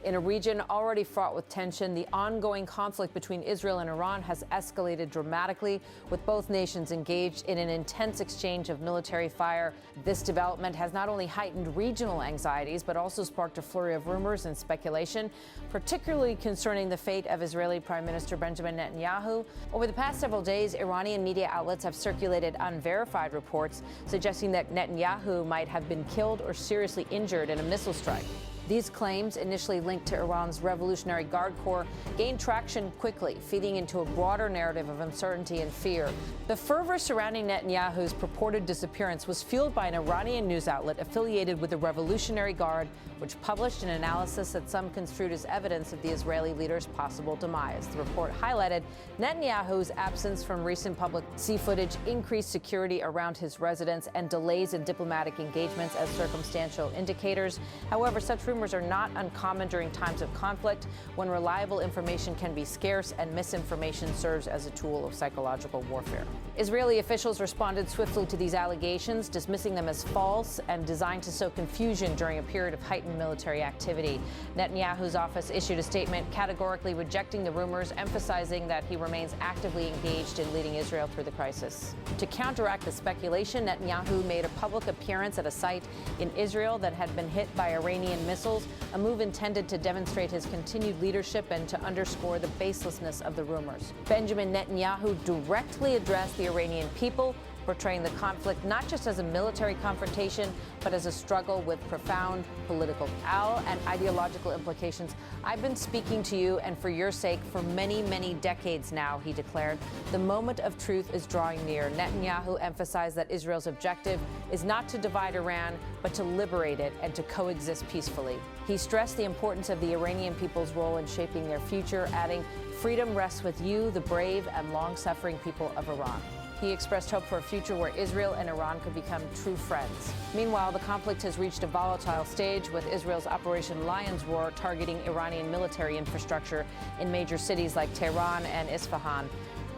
In a region already fraught with tension, the ongoing conflict between Israel and Iran has escalated dramatically, with both nations engaged in an intense exchange of military fire. This development has not only heightened regional anxieties, but also sparked a flurry of rumors and speculation, particularly concerning the fate of Israeli Prime Minister Benjamin Netanyahu. Over the past several days, Iranian media outlets have circulated unverified reports suggesting that Netanyahu might have been killed or seriously injured in a missile strike. These claims, initially linked to Iran's Revolutionary Guard Corps, gained traction quickly, feeding into a broader narrative of uncertainty and fear. The fervor surrounding Netanyahu's purported disappearance was fueled by an Iranian news outlet affiliated with the Revolutionary Guard, which published an analysis that some construed as evidence of the Israeli leader's possible demise. The report highlighted Netanyahu's absence from recent public sea footage, increased security around his residence, and delays in diplomatic engagements as circumstantial indicators. However, such rumors are not uncommon during times of conflict, when reliable information can be scarce and misinformation serves as a tool of psychological warfare. Israeli officials responded swiftly to these allegations, dismissing them as false and designed to sow confusion during a period of heightened military activity. Netanyahu's office issued a statement categorically rejecting the rumors, emphasizing that he remains actively engaged in leading Israel through the crisis. To counteract the speculation, Netanyahu made a public appearance at a site in Israel that had been hit by Iranian missiles, a move intended to demonstrate his continued leadership and to underscore the baselessness of the rumors. Benjamin Netanyahu directly addressed the Iranian people, portraying the conflict not just as a military confrontation, but as a struggle with profound political and ideological implications. I've been speaking to you, and for your sake, for many, many decades now, he declared. The moment of truth is drawing near. Netanyahu emphasized that Israel's objective is not to divide Iran, but to liberate it and to coexist peacefully. He stressed the importance of the Iranian people's role in shaping their future, adding, "Freedom rests with you, the brave and long-suffering people of Iran." He expressed hope for a future where Israel and Iran could become true friends. Meanwhile, the conflict has reached a volatile stage, with Israel's Operation Lion's Roar targeting Iranian military infrastructure in major cities like Tehran and Isfahan.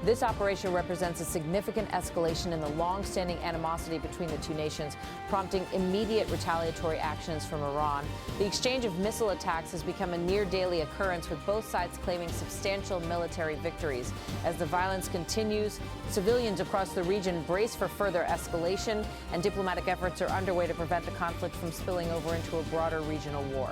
This operation represents a significant escalation in the long-standing animosity between the two nations, prompting immediate retaliatory actions from Iran. The exchange of missile attacks has become a near-daily occurrence, with both sides claiming substantial military victories. As the violence continues, civilians across the region brace for further escalation, and diplomatic efforts are underway to prevent the conflict from spilling over into a broader regional war.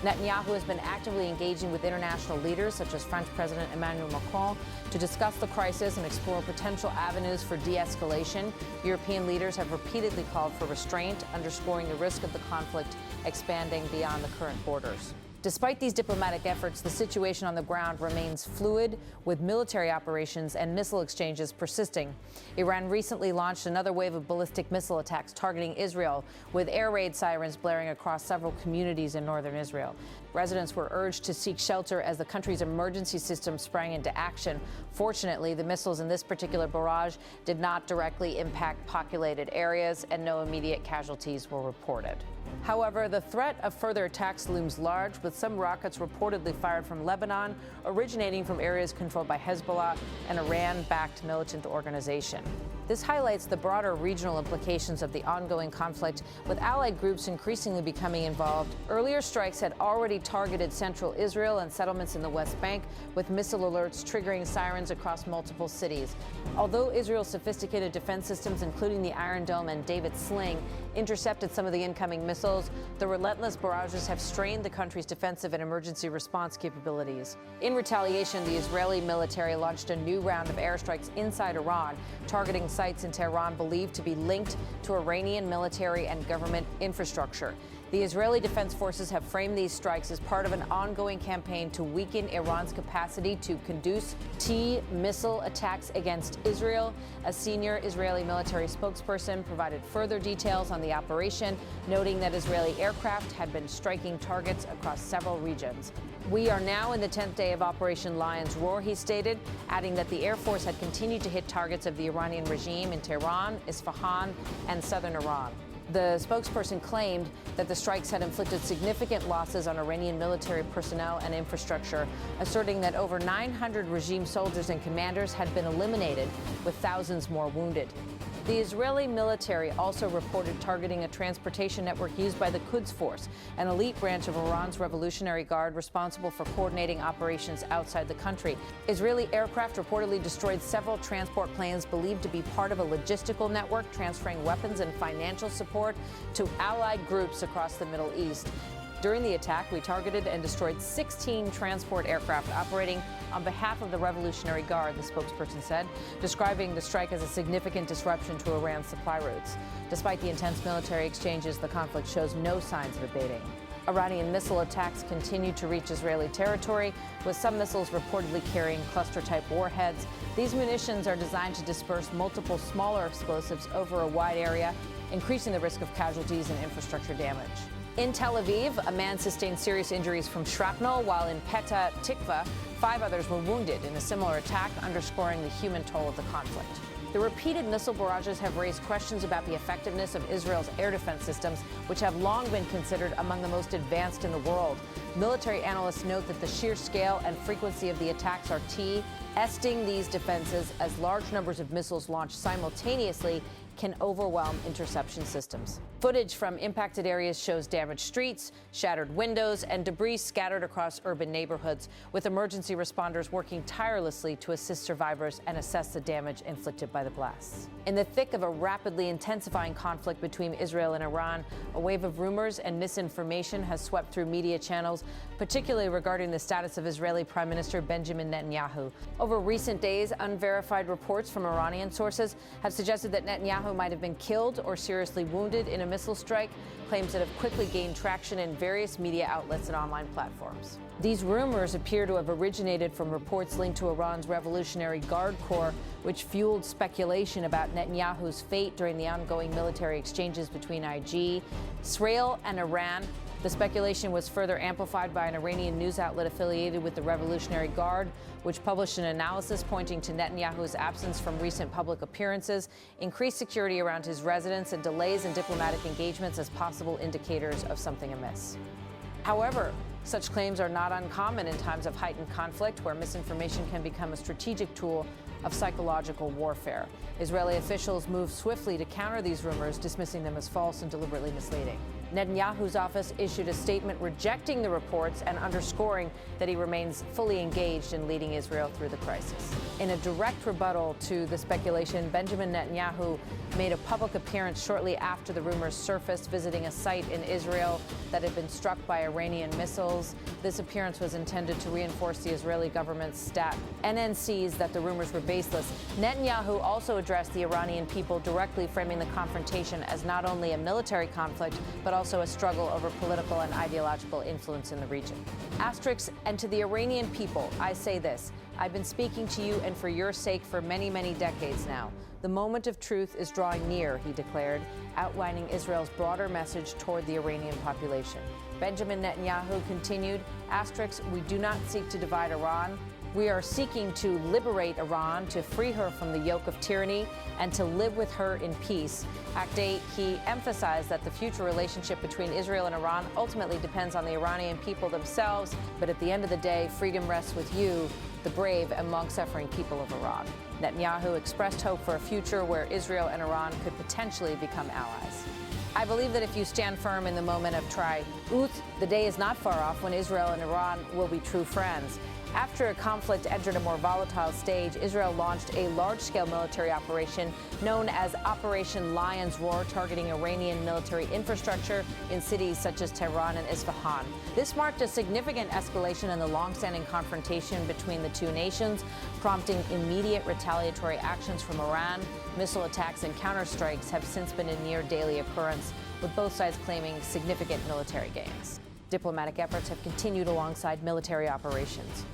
Netanyahu has been actively engaging with international leaders, such as French President Emmanuel Macron, to discuss the crisis and explore potential avenues for de-escalation. European leaders have repeatedly called for restraint, underscoring the risk of the conflict expanding beyond the current borders. Despite these diplomatic efforts, the situation on the ground remains fluid, with military operations and missile exchanges persisting. Iran recently launched another wave of ballistic missile attacks targeting Israel, with air raid sirens blaring across several communities in northern Israel. Residents were urged to seek shelter as the country's emergency system sprang into action. Fortunately, the missiles in this particular barrage did not directly impact populated areas, and no immediate casualties were reported. However, the threat of further attacks looms large, with some rockets reportedly fired from Lebanon, originating from areas controlled by Hezbollah, an Iran-backed militant organization. This highlights the broader regional implications of the ongoing conflict, with allied groups increasingly becoming involved. Earlier strikes had already targeted central Israel and settlements in the West Bank, with missile alerts triggering sirens across multiple cities. Although Israel's sophisticated defense systems, including the Iron Dome and David Sling, intercepted some of the incoming missiles, the relentless barrages have strained the country's defensive and emergency response capabilities. In retaliation, the Israeli military launched a new round of airstrikes inside Iran, targeting sites in Tehran believed to be linked to Iranian military and government infrastructure. The Israeli Defense Forces have framed these strikes as part of an ongoing campaign to weaken Iran's capacity to conduce missile attacks against Israel. A senior Israeli military spokesperson provided further details on the operation, noting that Israeli aircraft had been striking targets across several regions. "We are now in the 10th day of Operation Lion's Roar," he stated, adding that the Air Force had continued to hit targets of the Iranian regime in Tehran, Isfahan, and southern Iran. The spokesperson claimed that the strikes had inflicted significant losses on Iranian military personnel and infrastructure, asserting that over 900 regime soldiers and commanders had been eliminated, with thousands more wounded. The Israeli military also reported targeting a transportation network used by the Quds Force, an elite branch of Iran's Revolutionary Guard responsible for coordinating operations outside the country. Israeli aircraft reportedly destroyed several transport planes believed to be part of a logistical network transferring weapons and financial support to allied groups across the Middle East. During the attack, we targeted and destroyed 16 transport aircraft operating on behalf of the Revolutionary Guard, the spokesperson said, describing the strike as a significant disruption to Iran's supply routes. Despite the intense military exchanges, the conflict shows no signs of abating. Iranian missile attacks continue to reach Israeli territory, with some missiles reportedly carrying cluster-type warheads. These munitions are designed to disperse multiple smaller explosives over a wide area, increasing the risk of casualties and infrastructure damage. In Tel Aviv, a man sustained serious injuries from shrapnel, while in Petah Tikva, 5 others were wounded in a similar attack, underscoring the human toll of the conflict. The repeated missile barrages have raised questions about the effectiveness of Israel's air defense systems, which have long been considered among the most advanced in the world. Military analysts note that the sheer scale and frequency of the attacks are testing these defenses, as large numbers of missiles launched simultaneously can overwhelm interception systems. Footage from impacted areas shows damaged streets, shattered windows, and debris scattered across urban neighborhoods, with emergency responders working tirelessly to assist survivors and assess the damage inflicted by the blasts. In the thick of a rapidly intensifying conflict between Israel and Iran, a wave of rumors and misinformation has swept through media channels, particularly regarding the status of Israeli Prime Minister Benjamin Netanyahu. Over recent days, unverified reports from Iranian sources have suggested that Netanyahu might have been killed or seriously wounded in a missile strike, claims that have quickly gained traction in various media outlets and online platforms. These rumors appear to have originated from reports linked to Iran's Revolutionary Guard Corps, which fueled speculation about Netanyahu's fate during the ongoing military exchanges between Israel and Iran. The speculation was further amplified by an Iranian news outlet affiliated with the Revolutionary Guard, which published an analysis pointing to Netanyahu's absence from recent public appearances, increased security around his residence, and delays in diplomatic engagements as possible indicators of something amiss. However, such claims are not uncommon in times of heightened conflict, where misinformation can become a strategic tool of psychological warfare. Israeli officials moved swiftly to counter these rumors, dismissing them as false and deliberately misleading. Netanyahu's office issued a statement rejecting the reports and underscoring that he remains fully engaged in leading Israel through the crisis. In a direct rebuttal to the speculation, Benjamin Netanyahu made a public appearance shortly after the rumors surfaced, visiting a site in Israel that had been struck by Iranian missiles. This appearance was intended to reinforce the Israeli government's stat NNCs that the rumors were baseless. Netanyahu also addressed the Iranian people directly, framing the confrontation as not only a military conflict, but also a struggle over political and ideological influence in the region. Asterisks, and to the Iranian people, I say this: I've been speaking to you and for your sake for many, many decades now. The moment of truth is drawing near, he declared, outlining Israel's broader message toward the Iranian population. Benjamin Netanyahu continued, asterisks, we do not seek to divide Iran. We are seeking to liberate Iran, to free her from the yoke of tyranny, and to live with her in peace. Act 8, he emphasized that the future relationship between Israel and Iran ultimately depends on the Iranian people themselves, but at the end of the day, freedom rests with you, the brave and long-suffering people of Iran. Netanyahu expressed hope for a future where Israel and Iran could potentially become allies. I believe that if you stand firm in the moment of triumph, the day is not far off when Israel and Iran will be true friends. After a conflict entered a more volatile stage, Israel launched a large-scale military operation known as Operation Lion's Roar, targeting Iranian military infrastructure in cities such as Tehran and Isfahan. This marked a significant escalation in the long-standing confrontation between the two nations, prompting immediate retaliatory actions from Iran. Missile attacks and counterstrikes have since been a near-daily occurrence, with both sides claiming significant military gains. Diplomatic efforts have continued alongside military operations.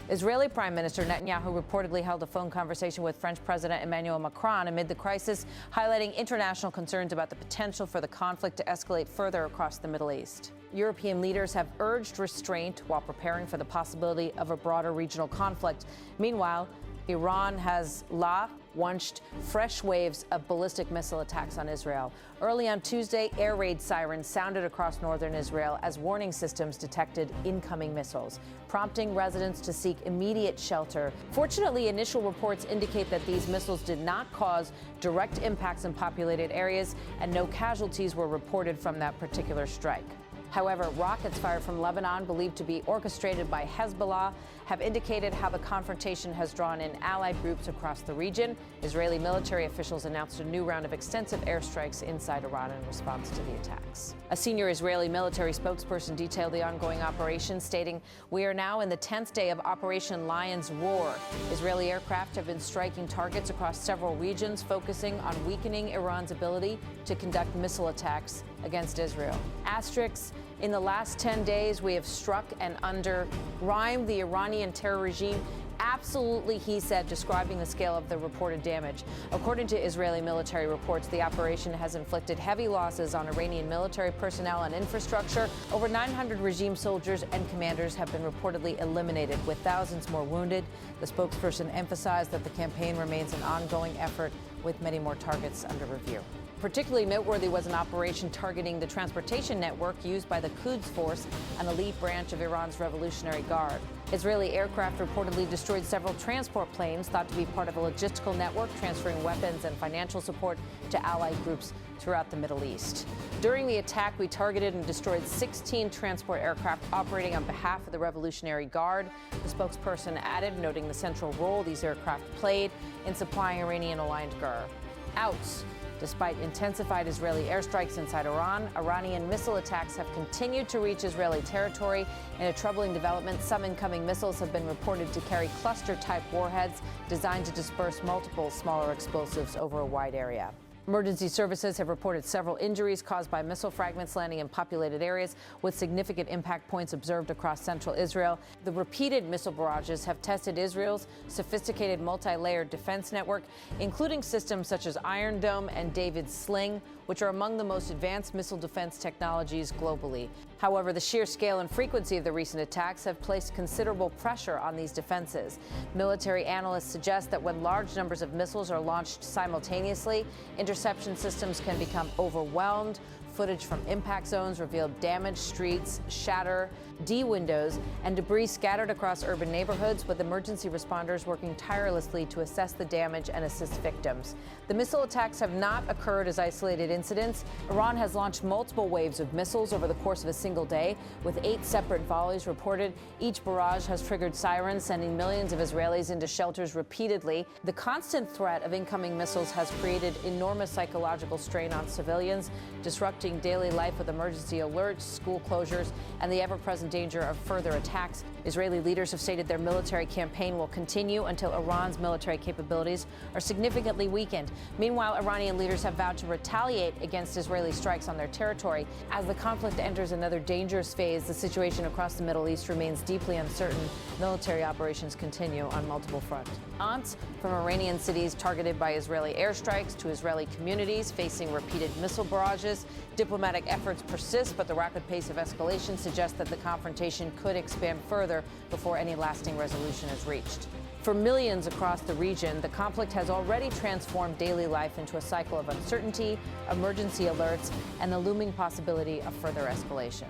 Israeli Prime Minister Netanyahu reportedly held a phone conversation with French President Emmanuel Macron amid the crisis, highlighting international concerns about the potential for the conflict to escalate further across the Middle East. European leaders have urged restraint while preparing for the possibility of a broader regional conflict. Meanwhile, Iran, Hezbollah, launched fresh waves of ballistic missile attacks on Israel. Early on Tuesday, air raid sirens sounded across northern Israel as warning systems detected incoming missiles, prompting residents to seek immediate shelter. Fortunately, initial reports indicate that these missiles did not cause direct impacts in populated areas, and no casualties were reported from that particular strike. However, rockets fired from Lebanon, believed to be orchestrated by Hezbollah, have indicated how the confrontation has drawn in allied groups across the region. Israeli military officials announced a new round of extensive airstrikes inside Iran in response to the attacks. A senior Israeli military spokesperson detailed the ongoing operation, stating, "We are now in the 10th day of Operation Lion's Roar. Israeli aircraft have been striking targets across several regions, focusing on weakening Iran's ability to conduct missile attacks against Israel." Asterisks. In the last 10 days, we have struck and undermined the Iranian terror regime. Absolutely, he said, describing the scale of the reported damage. According to Israeli military reports, the operation has inflicted heavy losses on Iranian military personnel and infrastructure. Over 900 regime soldiers and commanders have been reportedly eliminated, with thousands more wounded. The spokesperson emphasized that the campaign remains an ongoing effort, with many more targets under review. Particularly noteworthy was an operation targeting the transportation network used by the Quds Force, an elite branch of Iran's Revolutionary Guard. Israeli aircraft reportedly destroyed several transport planes thought to be part of a logistical network transferring weapons and financial support to allied groups throughout the Middle East. During the attack, we targeted and destroyed 16 transport aircraft operating on behalf of the Revolutionary Guard, the spokesperson added, noting the central role these aircraft played in supplying Iranian-aligned GUR. Outs. Despite intensified Israeli airstrikes inside Iran, Iranian missile attacks have continued to reach Israeli territory. In a troubling development, some incoming missiles have been reported to carry cluster-type warheads designed to disperse multiple smaller explosives over a wide area. Emergency services have reported several injuries caused by missile fragments landing in populated areas, with significant impact points observed across central Israel. The repeated missile barrages have tested Israel's sophisticated multi-layered defense network, including systems such as Iron Dome and David's Sling, which are among the most advanced missile defense technologies globally. However, the sheer scale and frequency of the recent attacks have placed considerable pressure on these defenses. Military analysts suggest that when large numbers of missiles are launched simultaneously, interception systems can become overwhelmed. Footage from impact zones revealed damaged streets, shattered windows, and debris scattered across urban neighborhoods, with emergency responders working tirelessly to assess the damage and assist victims. The missile attacks have not occurred as isolated incidents. Iran has launched multiple waves of missiles over the course of a single day, with 8 separate volleys reported. Each barrage has triggered sirens, sending millions of Israelis into shelters repeatedly. The constant threat of incoming missiles has created enormous psychological strain on civilians, disrupting daily life with emergency alerts, school closures, and the ever-present danger of further attacks. Israeli leaders have stated their military campaign will continue until Iran's military capabilities are significantly weakened. Meanwhile, Iranian leaders have vowed to retaliate against Israeli strikes on their territory. As the conflict enters another dangerous phase, the situation across the Middle East remains deeply uncertain. Military operations continue on multiple fronts. From Iranian cities targeted by Israeli airstrikes to Israeli communities facing repeated missile barrages, diplomatic efforts persist, but the rapid pace of escalation suggests that the confrontation could expand further before any lasting resolution is reached. For millions across the region, the conflict has already transformed daily life into a cycle of uncertainty, emergency alerts, and the looming possibility of further escalation.